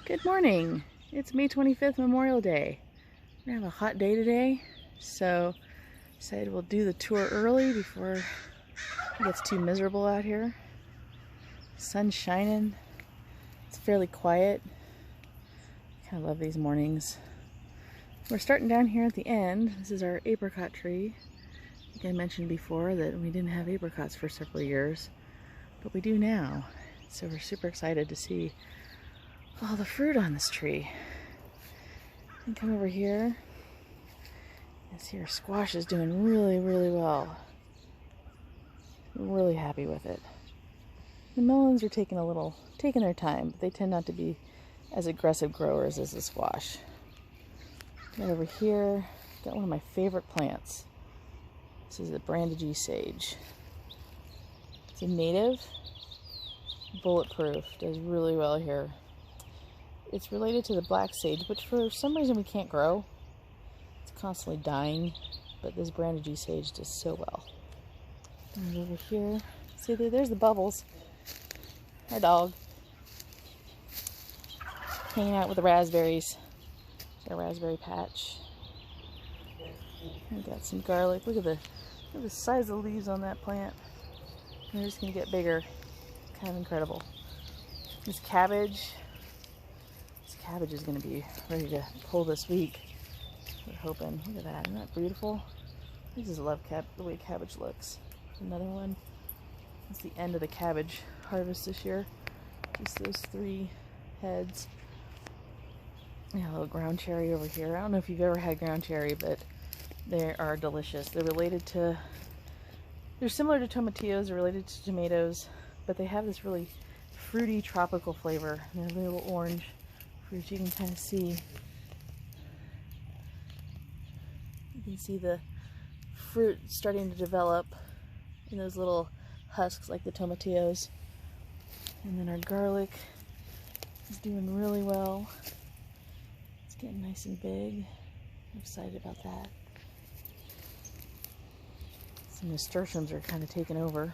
Good morning. It's May 25th, Memorial Day. We're gonna have a hot day today, so decided we'll do the tour early before it gets too miserable out here. Sun's shining. It's fairly quiet. I kind of love these mornings. We're starting down here at the end. This is our apricot tree. I think I mentioned before that we didn't have apricots for several years, but we do now. So we're super excited to see all the fruit on this tree. And come over here. You see our squash is doing really well. I'm really happy with it. The melons are taking their time, but they tend not to be as aggressive growers as the squash. Right over here, got one of my favorite plants. This is the Brandi G Sage. It's a native, bulletproof, does really well here. It's related to the black sage, which for some reason we can't grow. It's constantly dying, but this Brandi G Sage does so well. And over here, see there's the bubbles. Our dog. Hanging out with the raspberries. Our raspberry patch. We got some garlic. Look at the size of the leaves on that plant. They're just gonna get bigger. Kind of incredible. This cabbage. Cabbage is going to be ready to pull this week. We're hoping. Look at that. Isn't that beautiful? I just love the way cabbage looks. Another one. It's the end of the cabbage harvest this year. Just those 3 heads. Yeah, a little ground cherry over here. I don't know if you've ever had ground cherry, but they are delicious. They're similar to tomatillos. They're related to tomatoes, but they have this really fruity tropical flavor. And they're a little orange. Which you can kind of see. You can see the fruit starting to develop in those little husks like the tomatillos. And then our garlic is doing really well. It's getting nice and big. I'm excited about that. Some nasturtiums are kind of taking over.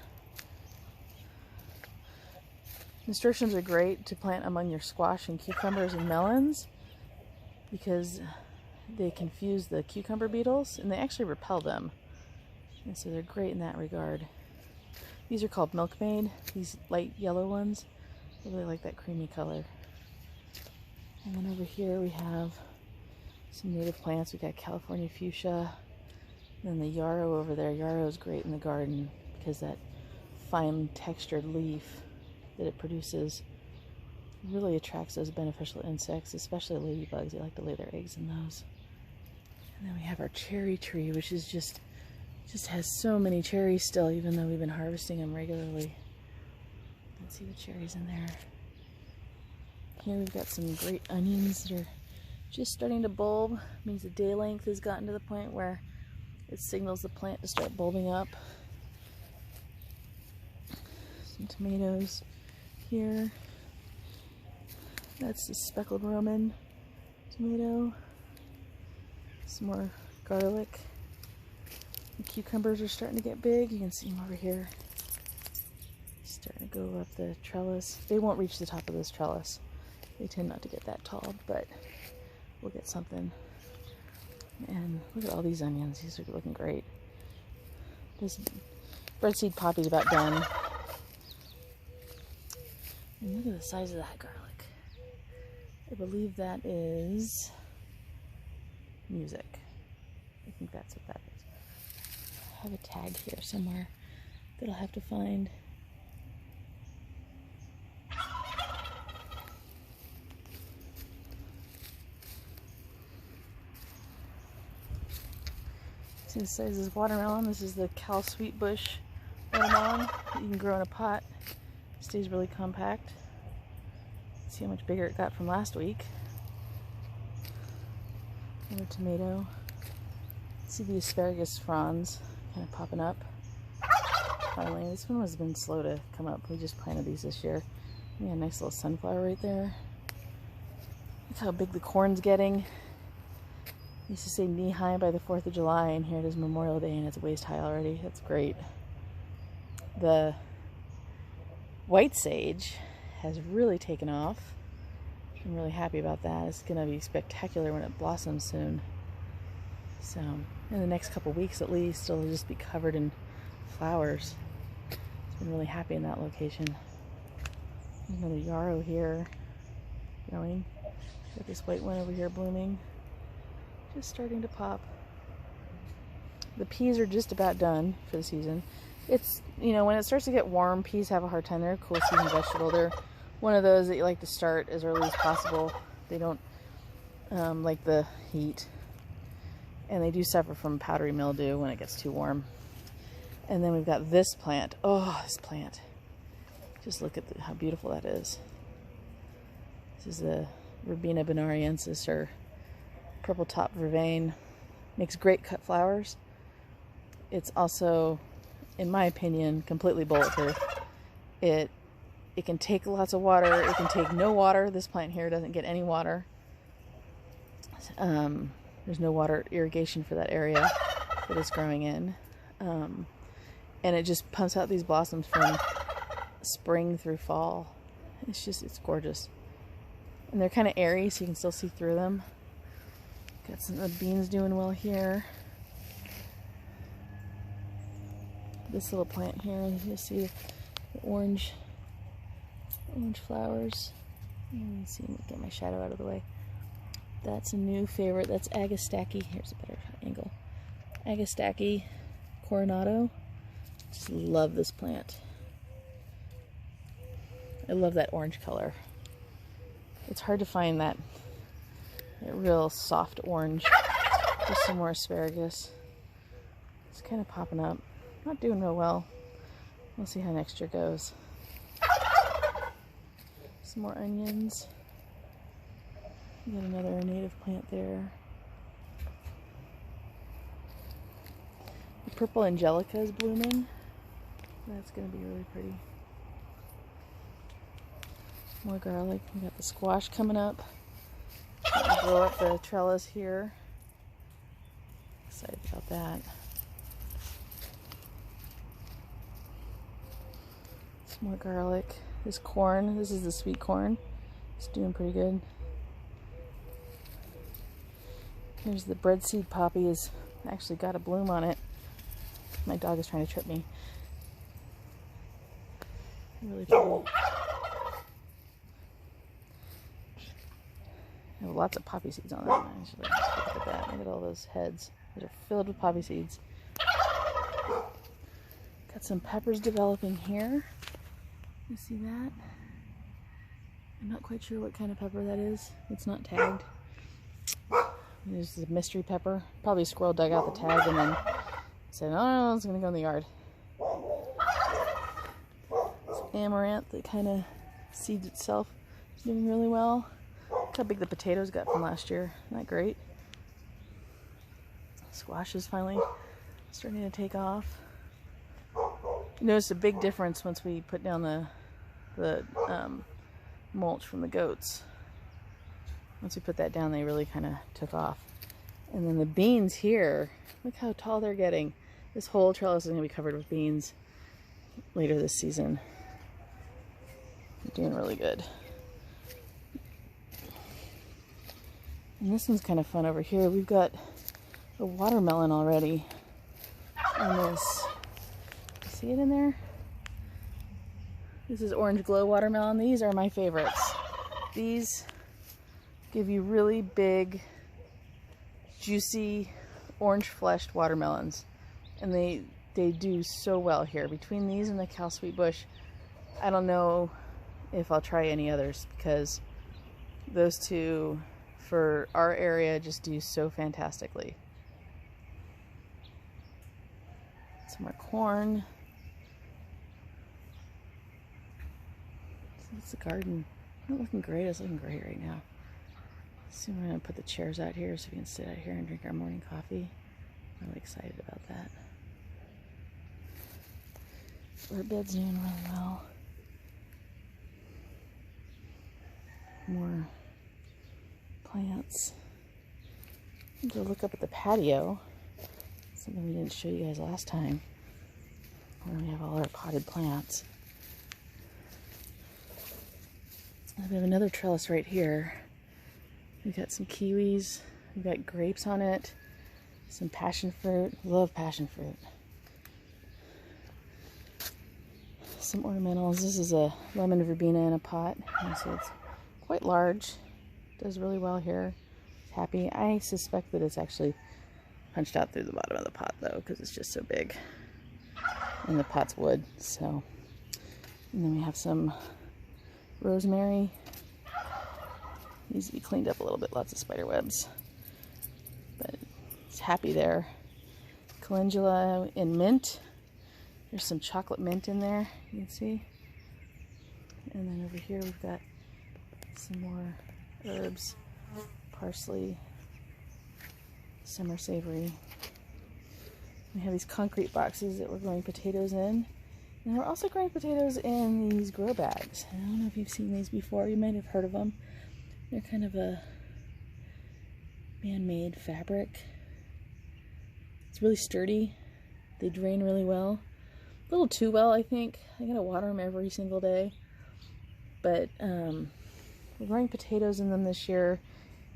Nasturtiums are great to plant among your squash and cucumbers and melons because they confuse the cucumber beetles and they actually repel them. And so they're great in that regard. These are called milkmaid, these light yellow ones. I really like that creamy color. And then over here we have some native plants. We got California fuchsia. And then the yarrow over there. Yarrow is great in the garden because that fine textured leaf that it produces really attracts those beneficial insects, especially ladybugs. They like to lay their eggs in those. And then we have our cherry tree, which is just has so many cherries still, even though we've been harvesting them regularly. Let's see the cherries in there. Here we've got some great onions that are just starting to bulb. It means the day length has gotten to the point where it signals the plant to start bulbing up. Some tomatoes here. That's the speckled Roman tomato. Some more garlic. The cucumbers are starting to get big. You can see them over here. Starting to go up the trellis. They won't reach the top of this trellis. They tend not to get that tall, but we'll get something. And look at all these onions. These are looking great. This breadseed poppy is about done. And look at the size of that garlic. I believe that is music. I think that's what that is. I have a tag here somewhere that I'll have to find. See the size of this watermelon? This is the Cal Sweet Bush watermelon that you can grow in a pot. It stays really compact. See how much bigger it got from last week. Another tomato. See the asparagus fronds kind of popping up. Finally, this one has been slow to come up. We just planted these this year. We got a nice little sunflower right there. Look how big the corn's getting. I used to say knee high by the 4th of July, and here it is Memorial Day and it's waist high already. That's great. The white sage has really taken off. I'm really happy about that. It's going to be spectacular when it blossoms soon. So, in the next couple weeks at least, it'll just be covered in flowers. I've been really happy in that location. Another yarrow here growing. Got this white one over here blooming. Just starting to pop. The peas are just about done for the season. It's, you know, when it starts to get warm, peas have a hard time. They're a cool season vegetable. They're one of those that you like to start as early as possible. They don't like the heat. And they do suffer from powdery mildew when it gets too warm. And then we've got this plant. Oh, this plant. Just look at how beautiful that is. This is the Verbena bonariensis, or purple top vervain. Makes great cut flowers. It's also, in my opinion, completely bulletproof. It can take lots of water. It can take no water. This plant here doesn't get any water. There's no water irrigation for that area that it's growing in. And it just pumps out these blossoms from spring through fall. It's gorgeous. And they're kind of airy, so you can still see through them. Got some of the beans doing well here. This little plant here, you see the orange flowers. Let me see, get my shadow out of the way. That's a new favorite. That's Agastaki. Here's a better angle. Agastaki Coronado. Just love this plant. I love that orange color. It's hard to find that real soft orange. There's some more asparagus. It's kind of popping up. Not doing real well. We'll see how next year goes. Some more onions. Got another native plant there. The purple angelica is blooming. That's going to be really pretty. More garlic. We got the squash coming up. Grow up the trellis here. Excited about that. Some more garlic. This corn. This is the sweet corn. It's doing pretty good. Here's the breadseed poppy. Has actually got a bloom on it. My dog is trying to trip me. Really pretty. I have lots of poppy seeds on that. I should look at that. Look at all those heads. They're filled with poppy seeds. Got some peppers developing here. You see that? I'm not quite sure what kind of pepper that is. It's not tagged. There's the mystery pepper. Probably a squirrel dug out the tag and then said, oh, it's going to go in the yard. It's amaranth that kind of seeds itself. It's doing really well. Look how big the potatoes got from last year. Isn't that great? Squash is finally starting to take off. You notice a big difference once we put down the mulch from the goats. Once we put that down, they really kind of took off. And then the beans here, look how tall they're getting. This whole trellis is going to be covered with beans later this season. They're doing really good. And this one's kind of fun over here. We've got a watermelon already on this. See it in there? This is Orange Glow watermelon. These are my favorites. These give you really big, juicy, orange-fleshed watermelons. And they do so well here. Between these and the Cal Sweet Bush, I don't know if I'll try any others, because those two for our area just do so fantastically. Some more corn. It's the garden. Not looking great. It's looking great right now. Soon we're going to put the chairs out here so we can sit out here and drink our morning coffee. I'm really excited about that. Our bed's doing really well. More plants. I'm going to look up at the patio. Something we didn't show you guys last time. Where we have all our potted plants. We have another trellis right here. We've got some kiwis. We've got grapes on it. Some passion fruit. Love passion fruit. Some ornamentals. This is a lemon verbena in a pot. And so it's quite large. Does really well here. Happy. I suspect that it's actually punched out through the bottom of the pot though, because it's just so big. And the pot's wood. So, and then we have some rosemary. Needs to be cleaned up a little bit. Lots of spider webs. But it's happy there. Calendula in mint. There's some chocolate mint in there, you can see. And then over here we've got some more herbs. Parsley. Summer savory. We have these concrete boxes that we're growing potatoes in. And we're also growing potatoes in these grow bags. I don't know if you've seen these before. You might have heard of them. They're kind of a man-made fabric. It's really sturdy. They drain really well. A little too well, I think. I gotta water them every single day. But we're growing potatoes in them this year.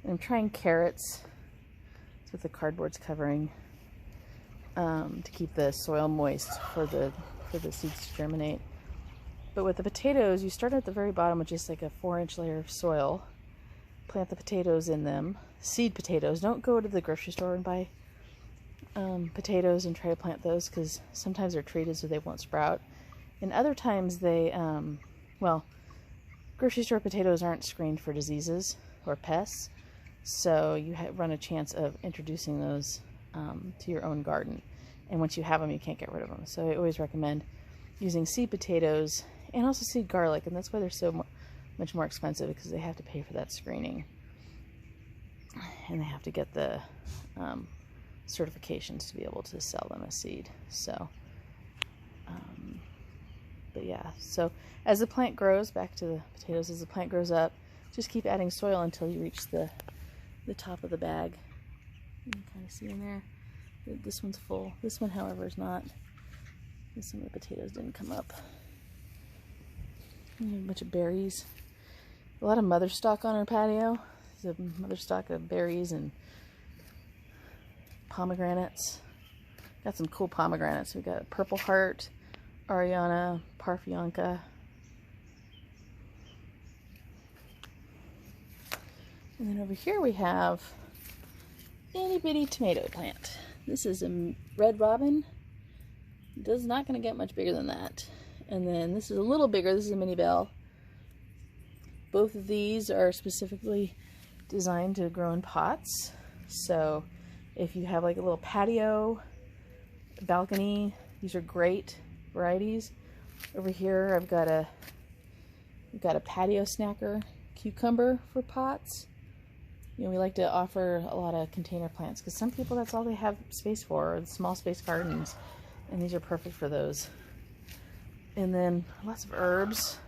And I'm trying carrots. It's with the cardboard's covering. To keep the soil moist for the seeds to germinate. But with the potatoes, you start at the very bottom with just like a 4-inch layer of soil. Plant the potatoes in them. Seed potatoes. Don't go to the grocery store and buy potatoes and try to plant those, because sometimes they're treated so they won't sprout. And other times they, well, grocery store potatoes aren't screened for diseases or pests. So you run a chance of introducing those to your own garden. And once you have them, you can't get rid of them. So I always recommend using seed potatoes and also seed garlic. And that's why they're so much more expensive, because they have to pay for that screening. And they have to get the certifications to be able to sell them as seed. So, but yeah. So as the plant grows, back to the potatoes, as the plant grows up, just keep adding soil until you reach the top of the bag. You can kind of see in there. This one's full. This one, however, is not. And some of the potatoes didn't come up. And a bunch of berries. A lot of mother stock on our patio. There's a mother stock of berries and pomegranates. Got some cool pomegranates. We got Purple Heart, Ariana, Parfionca. And then over here we have itty bitty tomato plant. This is a red robin. It's not going to get much bigger than that. And then this is a little bigger. This is a mini bell. Both of these are specifically designed to grow in pots. So if you have like a little patio, balcony, these are great varieties. Over here we've got a patio snacker cucumber for pots. You know, we like to offer a lot of container plants because some people, that's all they have space for, or small space gardens, and these are perfect for those. And then lots of herbs.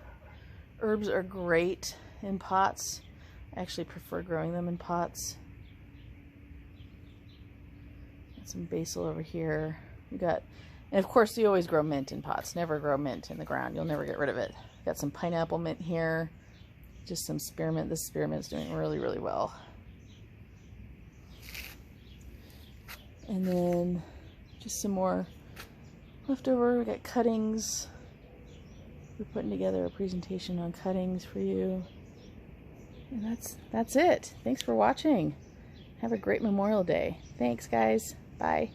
Herbs are great in pots. I actually prefer growing them in pots. Got some basil over here. We got, and of course you always grow mint in pots. Never grow mint in the ground. You'll never get rid of it. Got some pineapple mint here. Just some spearmint. This spearmint's doing really, really well. And then just some more leftover. We got cuttings. We're putting together a presentation on cuttings for you. And that's it. Thanks for watching. Have a great Memorial Day. Thanks, guys. Bye.